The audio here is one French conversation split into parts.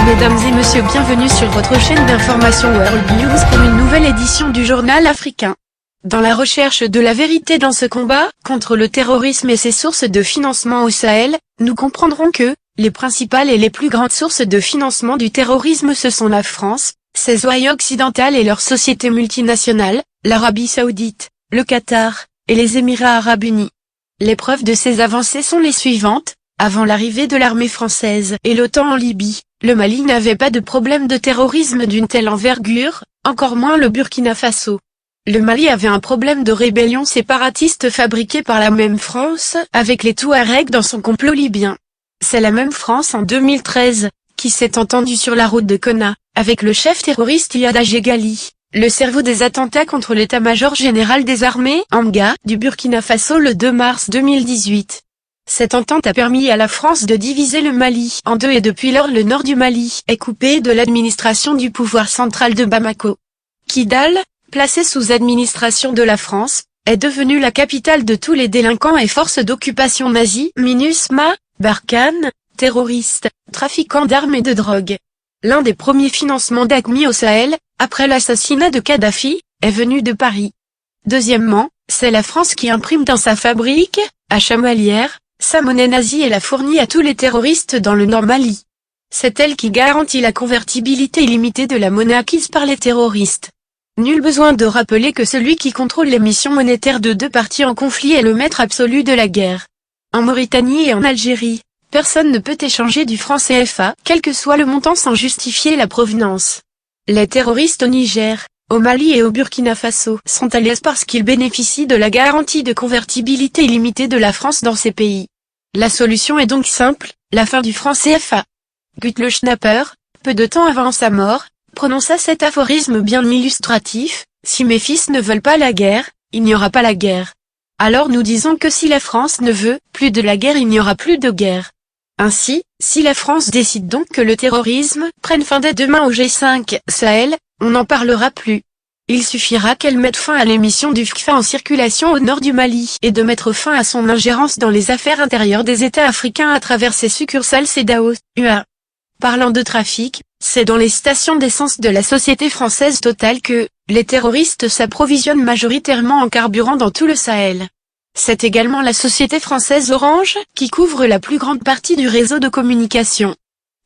Mesdames et messieurs, bienvenue sur votre chaîne d'information World News pour une nouvelle édition du journal africain. Dans la recherche de la vérité dans ce combat contre le terrorisme et ses sources de financement au Sahel, nous comprendrons que les principales et les plus grandes sources de financement du terrorisme ce sont la France, ses ouailles occidentales et leurs sociétés multinationales, l'Arabie Saoudite, le Qatar, et les Émirats Arabes Unis. Les preuves de ces avancées sont les suivantes. Avant l'arrivée de l'armée française et l'OTAN en Libye, le Mali n'avait pas de problème de terrorisme d'une telle envergure, encore moins le Burkina Faso. Le Mali avait un problème de rébellion séparatiste fabriqué par la même France, avec les Touaregs dans son complot libyen. C'est la même France en 2013, qui s'est entendue sur la route de Konna, avec le chef terroriste Iyad Jeghali, le cerveau des attentats contre l'état-major général des armées, AMGA, du Burkina Faso le 2 mars 2018. Cette entente a permis à la France de diviser le Mali en deux et depuis lors le nord du Mali est coupé de l'administration du pouvoir central de Bamako. Kidal, placée sous administration de la France, est devenue la capitale de tous les délinquants et forces d'occupation nazies, MINUSMA, Barkhane, terroristes, trafiquants d'armes et de drogue. L'un des premiers financements d'AQMI au Sahel, après l'assassinat de Kadhafi, est venu de Paris. Deuxièmement, c'est la France qui imprime dans sa fabrique, à Chamalières, sa monnaie nazie et la fournit à tous les terroristes dans le Nord Mali. C'est elle qui garantit la convertibilité illimitée de la monnaie acquise par les terroristes. Nul besoin de rappeler que celui qui contrôle l'émission monétaire de deux parties en conflit est le maître absolu de la guerre. En Mauritanie et en Algérie, personne ne peut échanger du franc CFA, quel que soit le montant sans justifier la provenance. Les terroristes au Niger, au Mali et au Burkina Faso sont à l'aise parce qu'ils bénéficient de la garantie de convertibilité illimitée de la France dans ces pays. La solution est donc simple, la fin du franc CFA. Gut le Schnapper, peu de temps avant sa mort, prononça cet aphorisme bien illustratif: si mes fils ne veulent pas la guerre, il n'y aura pas la guerre. Alors nous disons que si la France ne veut plus de la guerre, il n'y aura plus de guerre. Ainsi, si la France décide donc que le terrorisme prenne fin dès demain au G5 Sahel, on n'en parlera plus. Il suffira qu'elle mette fin à l'émission du FCFA en circulation au nord du Mali et de mettre fin à son ingérence dans les affaires intérieures des États africains à travers ses succursales CEDEAO, UA. Parlant de trafic, c'est dans les stations d'essence de la société française Total que les terroristes s'approvisionnent majoritairement en carburant dans tout le Sahel. C'est également la société française Orange qui couvre la plus grande partie du réseau de communication.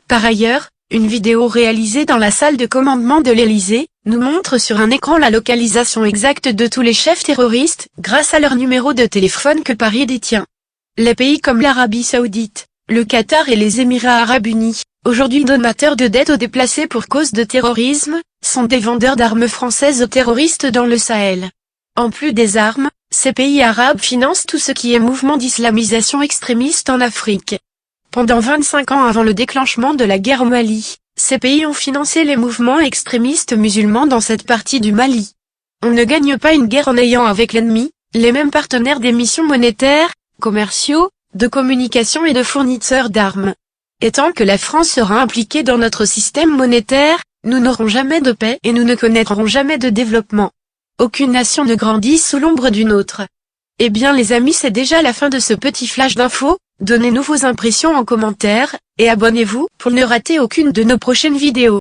Par ailleurs, une vidéo réalisée dans la salle de commandement de l'Élysée nous montre sur un écran la localisation exacte de tous les chefs terroristes grâce à leur numéro de téléphone que Paris détient. Les pays comme l'Arabie Saoudite, le Qatar et les Émirats Arabes Unis, aujourd'hui donateurs de dettes aux déplacés pour cause de terrorisme, sont des vendeurs d'armes françaises aux terroristes dans le Sahel. En plus des armes, ces pays arabes financent tout ce qui est mouvement d'islamisation extrémiste en Afrique. Pendant 25 ans avant le déclenchement de la guerre au Mali, ces pays ont financé les mouvements extrémistes musulmans dans cette partie du Mali. On ne gagne pas une guerre en ayant avec l'ennemi les mêmes partenaires d'émissions monétaires, commerciaux, de communication et de fournisseurs d'armes. Et tant que la France sera impliquée dans notre système monétaire, nous n'aurons jamais de paix et nous ne connaîtrons jamais de développement. Aucune nation ne grandit sous l'ombre d'une autre. Eh bien les amis, c'est déjà la fin de ce petit flash d'infos. Donnez-nous vos impressions en commentaire, et abonnez-vous pour ne rater aucune de nos prochaines vidéos.